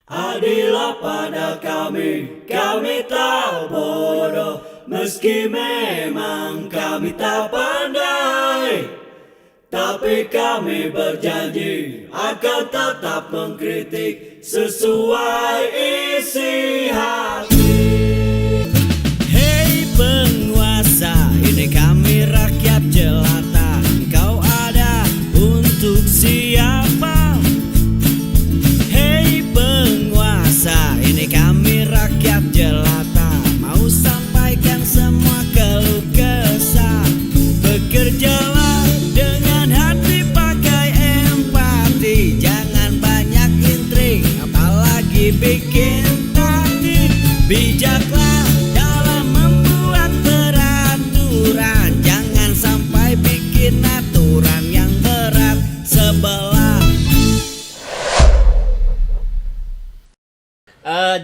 Adilah pada kami tak bodoh, meski memang kami tak pandai. Tapi kami berjanji akan tetap mengkritik sesuai isi hati. Hei penguasa, ini kami rakyat jelata. Engkau ada untuk siapa? Hei penguasa, ini kami rakyat jelata. Mau sampaikan semua keluh kesah. Bekerjalah dengan hati, pakai empati. Jangan banyak intrik, apalagi bikin taktik. Bijaklah dalam membuat peraturan. Jangan sampai bikin aturan yang berat sebelah.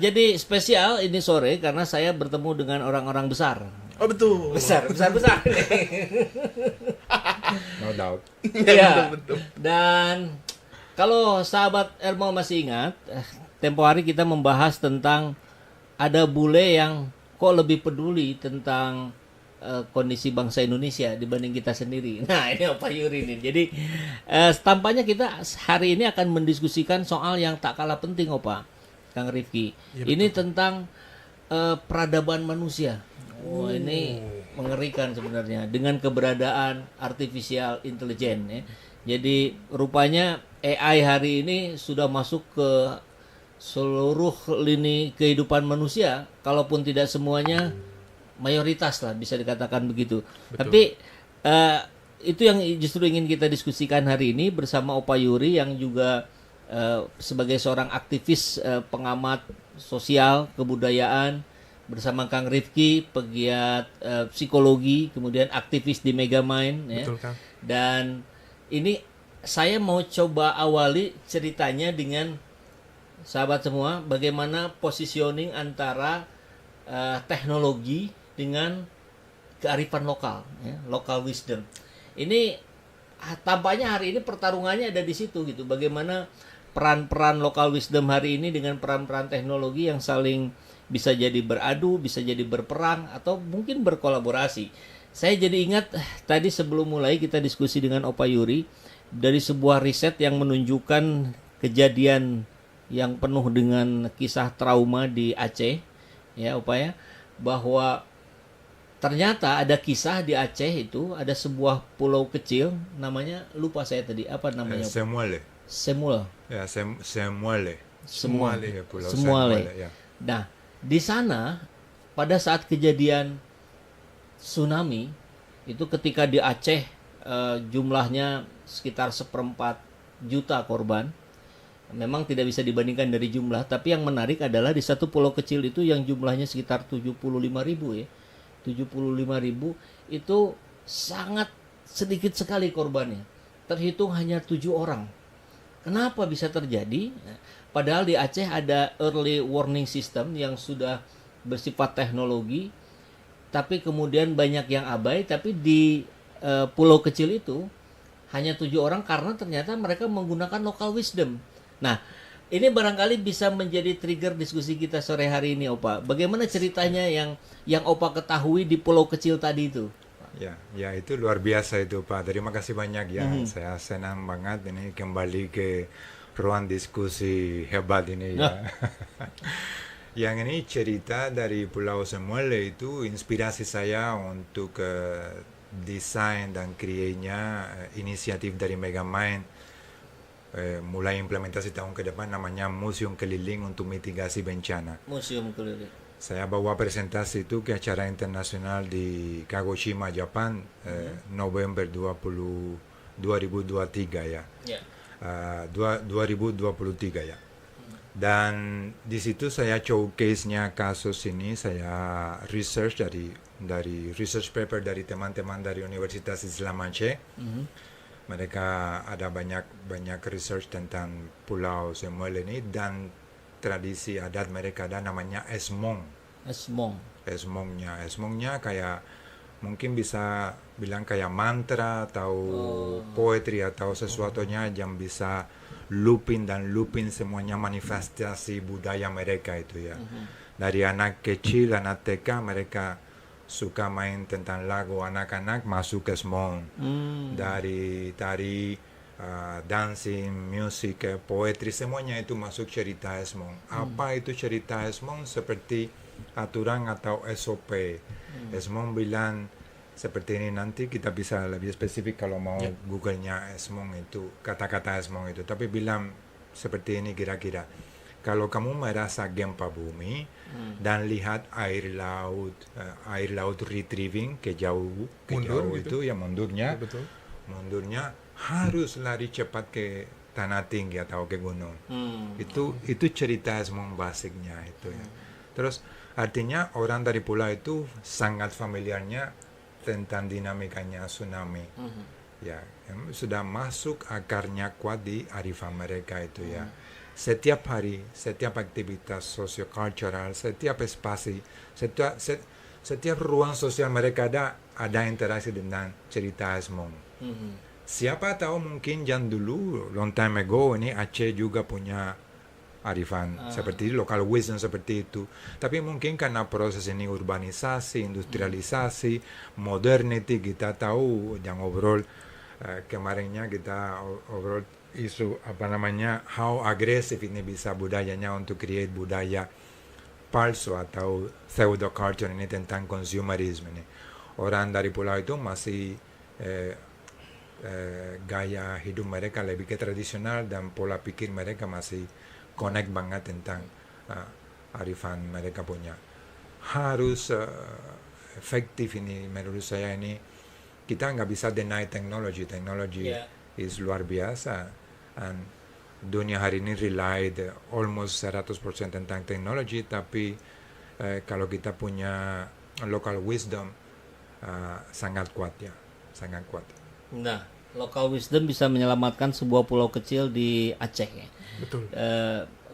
Jadi spesial ini sore karena saya bertemu dengan orang-orang besar. Oh betul. Besar. No doubt. Iya. Betul. Dan kalau sahabat Elmo masih ingat, tempo hari kita membahas tentang ada bule yang kok lebih peduli tentang kondisi bangsa Indonesia dibanding kita sendiri. Nah, ini Opa Yuri nih. Jadi tampaknya kita hari ini akan mendiskusikan soal yang tak kalah penting, Opa. Kang Rifki. Ya, ini tentang peradaban manusia. Wah, ini mengerikan sebenarnya dengan keberadaan artificial intelligence ya. Jadi rupanya AI hari ini sudah masuk ke seluruh lini kehidupan manusia, kalaupun tidak semuanya, mayoritas lah bisa dikatakan begitu. Betul. Tapi itu yang justru ingin kita diskusikan hari ini bersama Opa Yuri yang juga sebagai seorang aktivis pengamat sosial kebudayaan, bersama Kang Rifki pegiat psikologi, kemudian aktivis di Megamind ya. Betul, Kang. Dan ini saya mau coba awali ceritanya dengan sahabat semua bagaimana positioning antara teknologi dengan kearifan lokal ya, local wisdom. Ini tampaknya hari ini pertarungannya ada di situ gitu. Bagaimana peran-peran local wisdom hari ini dengan peran-peran teknologi yang saling bisa jadi beradu, bisa jadi berperang, atau mungkin berkolaborasi. Saya jadi ingat tadi sebelum mulai kita diskusi dengan Opa Yuri dari sebuah riset yang menunjukkan kejadian yang penuh dengan kisah trauma di Aceh, ya Opa ya, bahwa ternyata ada kisah di Aceh itu ada sebuah pulau kecil namanya lupa saya tadi apa namanya? Semuale. Semul. Ya, Semuale. Semuale. Ya, Pulau Semuale. ya. Nah, di sana pada saat kejadian tsunami itu ketika di Aceh jumlahnya sekitar 1/4 juta korban. Memang tidak bisa dibandingkan dari jumlah, tapi yang menarik adalah di satu pulau kecil itu yang jumlahnya sekitar 75.000 ya. 75.000 itu sangat sedikit sekali korbannya. Terhitung hanya 7 orang. Kenapa bisa terjadi? Padahal di Aceh ada early warning system yang sudah bersifat teknologi, tapi kemudian banyak yang abai. Tapi di pulau kecil itu hanya 7 orang karena ternyata mereka menggunakan local wisdom. Nah, ini barangkali bisa menjadi trigger diskusi kita sore hari ini, Opa. Bagaimana ceritanya yang Opa ketahui di pulau kecil tadi itu? Ya itu luar biasa itu Pak. Terima kasih banyak ya. Saya senang banget ini kembali ke ruang diskusi hebat ini ya. Yang ini cerita dari Pulau Semuale itu inspirasi saya untuk desain dan kreasinya inisiatif dari Megamind. Mulai implementasi tahun ke depan namanya Museum Keliling untuk Mitigasi Bencana. Museum Keliling. Saya bawa presentasi itu ke acara internasional di Kagoshima, Jepang, November 2023 ya. 2023 ya. Dan di situ saya showcase-nya kasus ini, saya research dari research paper dari teman-teman dari Universitas Islam Aceh. Mereka ada banyak research tentang Pulau Semuale ini dan tradisi adat mereka ada namanya esmong. Esmongnya kayak mungkin bisa bilang kayak mantra atau poetry atau sesuatunya yang bisa looping semuanya manifestasi budaya mereka itu ya. Dari anak kecil, anak TK mereka suka main tentang lagu anak-anak masuk ke Esmong. Dari tari, dancing, musik, poetry, semuanya itu masuk cerita Esmong. Apa itu cerita Esmong? Seperti aturan atau SOP. Esmong bilang seperti ini, nanti kita bisa lebih spesifik kalau mau Google-nya Esmong itu, kata-kata Esmong itu. Tapi bilang seperti ini kira-kira. Kalau kamu merasa gempa bumi dan lihat air laut retrieving ke jauh Mundur itu gitu. ya mundurnya, Betul. mundurnya harus lari cepat ke tanah tinggi atau ke gunung. Itu cerita Esmong basicnya itu ya. Terus artinya orang dari pulau itu sangat familiarnya tentang dinamikanya tsunami. Ya, sudah masuk akarnya kuat di arifan mereka itu ya. Setiap hari, setiap aktivitas sosiokultural, setiap spasi, setiap ruang sosial mereka ada interaksi dengan cerita Esmong. Siapa tahu mungkin yang dulu, long time ago, ini Aceh juga punya arifan seperti local wisdom seperti itu. Tapi mungkin karena proses ini urbanisasi, industrialisasi, modernity, kita tahu yang obrol kemarinnya kita obrol isu how agresif ini bisa budayanya untuk create budaya palsu atau pseudo culture ini tentang consumerism ini. Orang dari pulau itu masih gaya hidup mereka lebih ke tradisional dan pola pikir mereka masih connect banget tentang arifan mereka punya. Harus efektif ini menurut saya ini. Kita nggak bisa deny teknologi is luar biasa, and dunia hari ini relied almost 100% tentang teknologi, tapi kalau kita punya local wisdom sangat kuat. Nah, local wisdom bisa menyelamatkan sebuah pulau kecil di Aceh ya. Betul.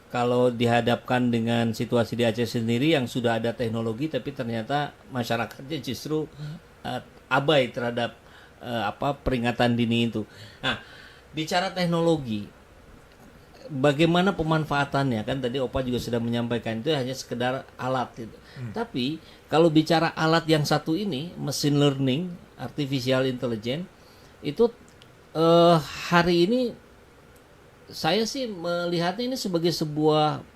Kalau dihadapkan dengan situasi di Aceh sendiri yang sudah ada teknologi, tapi ternyata masyarakatnya justru abai terhadap peringatan dini itu. Nah, bicara teknologi, bagaimana pemanfaatannya? Kan tadi Opa juga sudah menyampaikan itu hanya sekedar alat gitu. Tapi kalau bicara alat yang satu ini, machine learning, artificial intelligence, itu hari ini saya sih melihatnya ini sebagai sebuah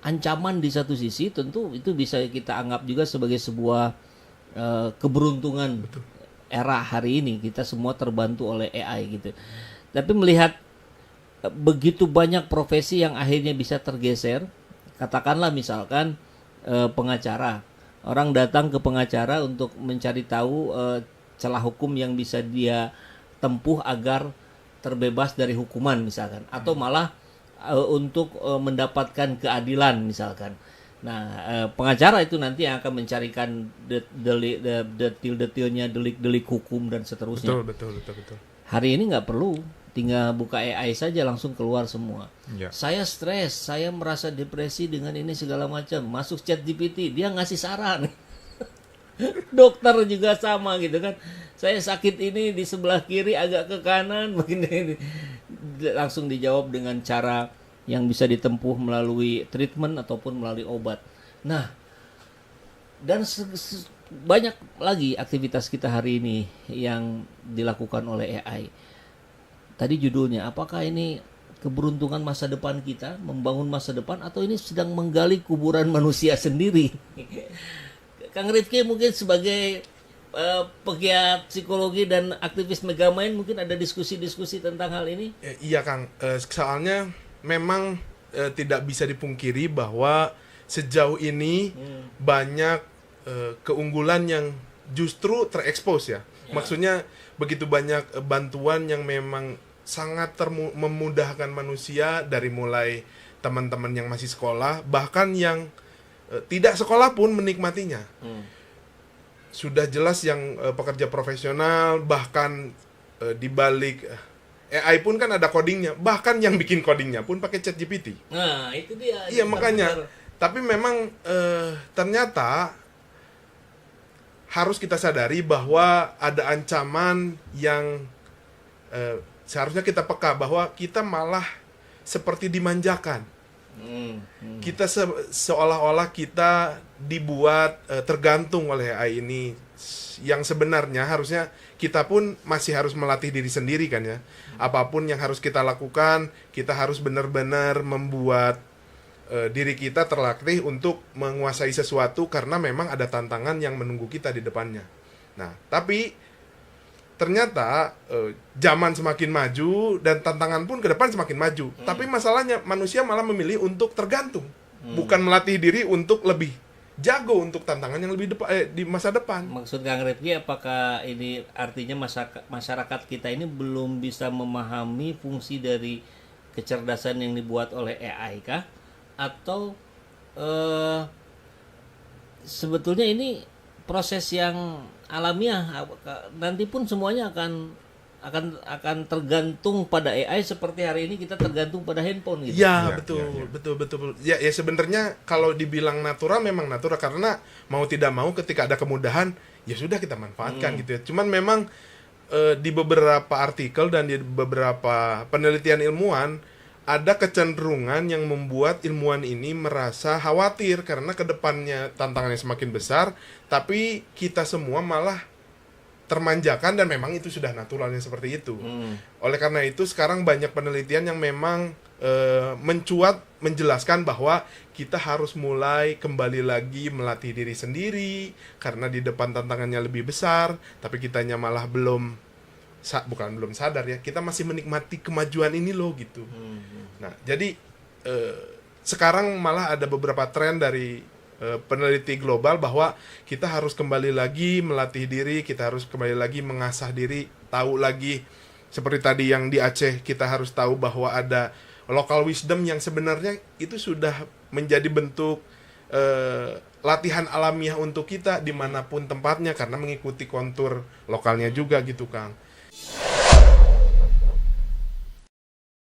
ancaman di satu sisi. Tentu itu bisa kita anggap juga sebagai sebuah keberuntungan. Betul. Era hari ini kita semua terbantu oleh AI gitu. Tapi melihat begitu banyak profesi yang akhirnya bisa tergeser, katakanlah misalkan pengacara. Orang datang ke pengacara untuk mencari tahu celah hukum yang bisa dia tempuh agar terbebas dari hukuman misalkan, atau malah untuk mendapatkan keadilan misalkan. Nah, pengacara itu nanti yang akan mencarikan detil-detilnya, delik-delik hukum dan seterusnya. Betul. Hari ini nggak perlu, tinggal buka AI saja langsung keluar semua. Ya. Saya stres, saya merasa depresi dengan ini segala macam. Masuk ChatGPT, dia ngasih saran. Dokter juga sama gitu kan. Saya sakit ini di sebelah kiri agak ke kanan, begini. Langsung dijawab dengan cara yang bisa ditempuh melalui treatment ataupun melalui obat. Nah, dan banyak lagi aktivitas kita hari ini yang dilakukan oleh AI. Tadi judulnya, apakah ini keberuntungan masa depan kita, membangun masa depan, atau ini sedang menggali kuburan manusia sendiri? Kang Rifki mungkin sebagai pegiat psikologi dan aktivis Megamind mungkin ada diskusi-diskusi tentang hal ini? Iya Kang, soalnya memang tidak bisa dipungkiri bahwa sejauh ini banyak keunggulan yang justru terekspos ya. Maksudnya begitu banyak bantuan yang memang sangat memudahkan manusia, dari mulai teman-teman yang masih sekolah, bahkan yang tidak sekolah pun menikmatinya. Sudah jelas yang pekerja profesional, bahkan di balik AI pun kan ada codingnya, bahkan yang bikin codingnya pun pakai ChatGPT. Nah, itu dia. Iya, makanya. Tapi memang ternyata harus kita sadari bahwa ada ancaman yang seharusnya kita peka bahwa kita malah seperti dimanjakan. Kita seolah-olah kita dibuat tergantung oleh AI ini, yang sebenarnya harusnya kita pun masih harus melatih diri sendiri kan ya. Apapun yang harus kita lakukan, kita harus benar-benar membuat diri kita terlatih untuk menguasai sesuatu, karena memang ada tantangan yang menunggu kita di depannya. Nah, tapi ternyata zaman semakin maju dan tantangan pun ke depan semakin maju. Tapi masalahnya manusia malah memilih untuk tergantung, bukan melatih diri untuk lebih jago untuk tantangan yang lebih di masa depan. Maksud Kang Refki, apakah ini artinya masyarakat kita ini belum bisa memahami fungsi dari kecerdasan yang dibuat oleh AI kah? Atau sebetulnya ini proses yang alamiah, nanti pun semuanya akan tergantung pada AI seperti hari ini kita tergantung pada handphone gitu. Ya, betul. Ya sebenarnya kalau dibilang natural memang natural, karena mau tidak mau ketika ada kemudahan ya sudah kita manfaatkan gitu ya. Cuman memang di beberapa artikel dan di beberapa penelitian ilmuwan ada kecenderungan yang membuat ilmuwan ini merasa khawatir karena kedepannya tantangannya semakin besar, tapi kita semua malah termanjakan, dan memang itu sudah naturalnya seperti itu. Oleh karena itu sekarang banyak penelitian yang memang menjelaskan bahwa kita harus mulai kembali lagi melatih diri sendiri, karena di depan tantangannya lebih besar, tapi kitanya malah belum sadar ya, kita masih menikmati kemajuan ini loh gitu. Nah, jadi sekarang malah ada beberapa tren dari peneliti global bahwa kita harus kembali lagi melatih diri, kita harus kembali lagi mengasah diri, tahu lagi seperti tadi yang di Aceh, kita harus tahu bahwa ada local wisdom yang sebenarnya itu sudah menjadi bentuk latihan alamiah untuk kita dimanapun tempatnya, karena mengikuti kontur lokalnya juga gitu Kang.